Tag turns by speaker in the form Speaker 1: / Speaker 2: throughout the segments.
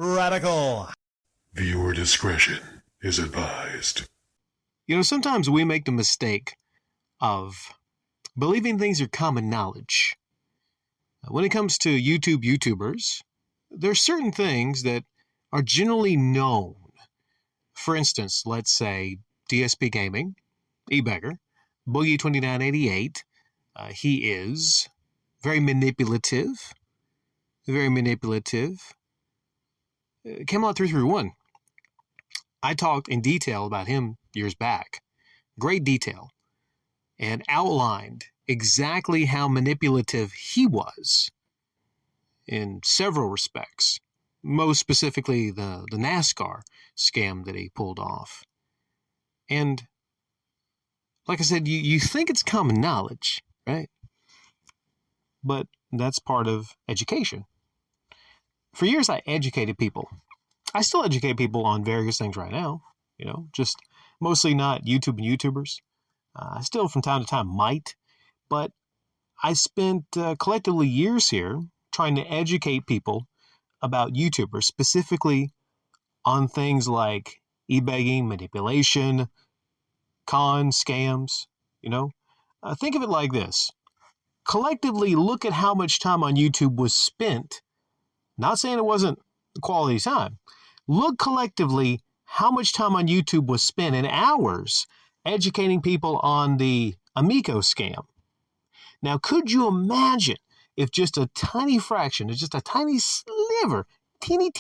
Speaker 1: Radical.
Speaker 2: Viewer discretion is advised.
Speaker 3: You know, sometimes we make the mistake of believing things are common knowledge. When it comes to YouTubers, there are certain things that are generally known. For instance, let's say DSP Gaming, eBeggar, Boogie2988. He is very manipulative. Camelot331. I talked in detail about him years back. Great detail. And outlined exactly how manipulative he was in several respects. Most specifically, the NASCAR scam that he pulled off. And like I said, you think it's common knowledge, right? But that's part of education. For years, I educated people. I still educate people on various things right now, just mostly not YouTube and YouTubers. I still from time to time might, but I spent collectively years here trying to educate people about YouTubers, specifically on things like e-begging, manipulation, cons, scams, Think of it like this. Collectively, look at how much time on YouTube was spent. Not saying it wasn't quality time. Look collectively how much time on YouTube was spent in hours educating people on the Amico scam. Now, could you imagine if just a tiny fraction, just a tiny sliver, teeny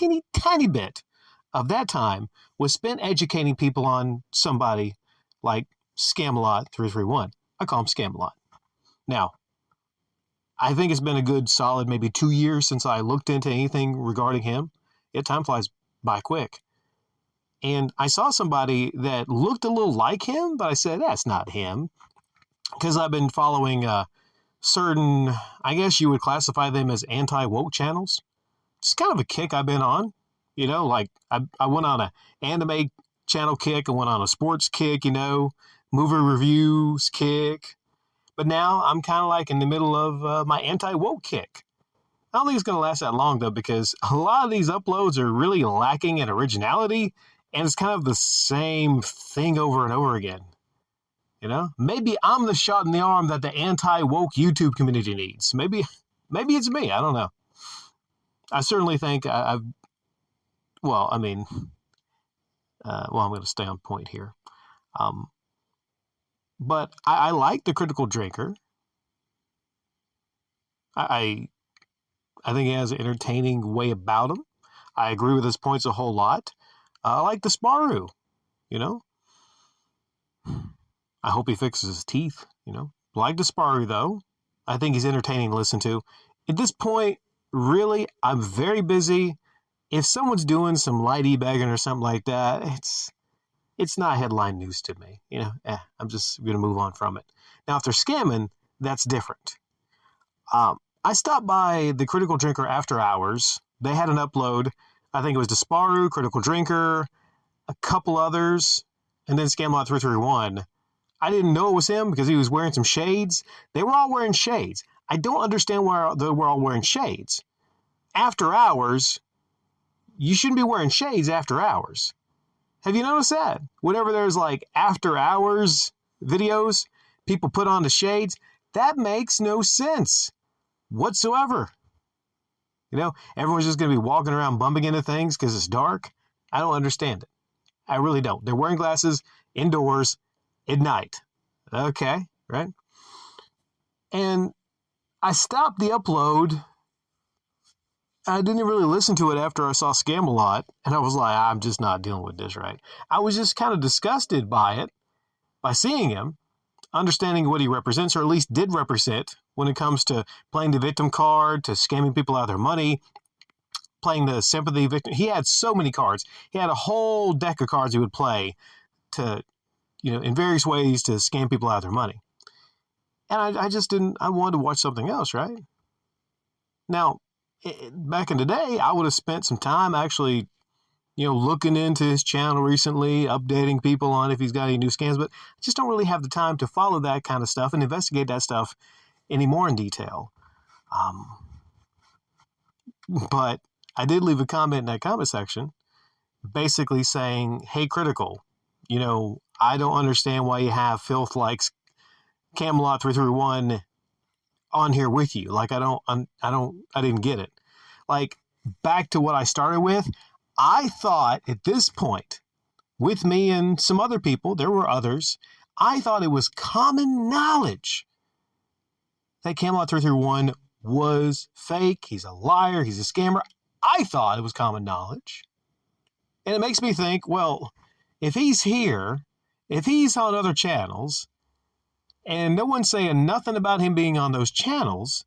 Speaker 3: bit of that time was spent educating people on somebody like Camelot331? I call him Camelot. Now, I think it's been a good solid maybe 2 years since I looked into anything regarding him. Time flies by quick. And I saw somebody that looked a little like him, but I said, that's not him. Because I've been following certain, I guess you would classify them as anti-woke channels. It's kind of a kick I've been on. Like I went on an anime channel kick. I went on a sports kick, movie reviews kick. But now I'm kind of like in the middle of my anti-woke kick. I don't think it's going to last that long, though, because a lot of these uploads are really lacking in originality, and it's kind of the same thing over and over again. Maybe I'm the shot in the arm that the anti-woke YouTube community needs. Maybe it's me. I don't know. I certainly think I'm going to stay on point here. But I like the critical drinker. I think he has an entertaining way about him. I agree with his points a whole lot. I like Disparu, I hope he fixes his teeth, Like Disparu, though. I think he's entertaining to listen to. At this point, really, I'm very busy. If someone's doing some light e-begging or something like that, it's not headline news to me. I'm just going to move on from it. Now, if they're scamming, that's different. I stopped by the Critical Drinker after hours. They had an upload. I think it was Disparu, Critical Drinker, a couple others, and then Camelot331. I didn't know it was him because he was wearing some shades. They were all wearing shades. I don't understand why they were all wearing shades. After hours, you shouldn't be wearing shades after hours. Have you noticed that? Whenever there's like after hours videos, people put on the shades, that makes no sense whatsoever. Everyone's just going to be walking around bumping into things because it's dark. I don't understand it. I really don't. They're wearing glasses indoors at night. Okay, right? And I stopped the upload. I didn't really listen to it after I saw Camelot, and I was like, I'm just not dealing with this right. I was just kind of disgusted by it, by seeing him, understanding what he represents, or at least did represent, when it comes to playing the victim card, to scamming people out of their money, playing the sympathy victim. He had so many cards. He had a whole deck of cards he would play to, in various ways to scam people out of their money. And I just didn't, I wanted to watch something else, right? Now, back in the day, I would have spent some time actually, looking into his channel recently, updating people on if he's got any new scams, but I just don't really have the time to follow that kind of stuff and investigate that stuff any more in detail. But I did leave a comment in that comment section basically saying, hey, Critical, I don't understand why you have filth like Camelot331 on here with you. Like, I didn't get it. Like, back to what I started with, I thought at this point, with me and some other people, there were others, I thought it was common knowledge that Camelot331 was fake. He's a liar. He's a scammer. I thought it was common knowledge. And it makes me think, well, if he's here, if he's on other channels, and no one's saying nothing about him being on those channels,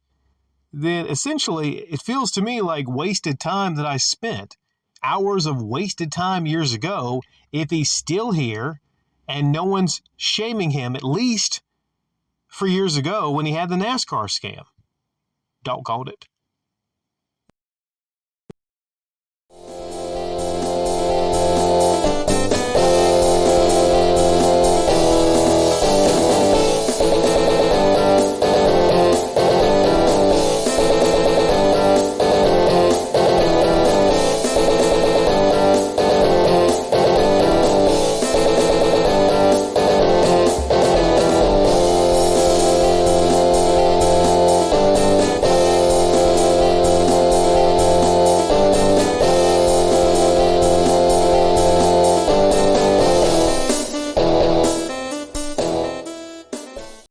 Speaker 3: then essentially it feels to me like wasted time that I spent, hours of wasted time years ago, if he's still here and no one's shaming him, at least for years ago when he had the NASCAR scam. Doggone it.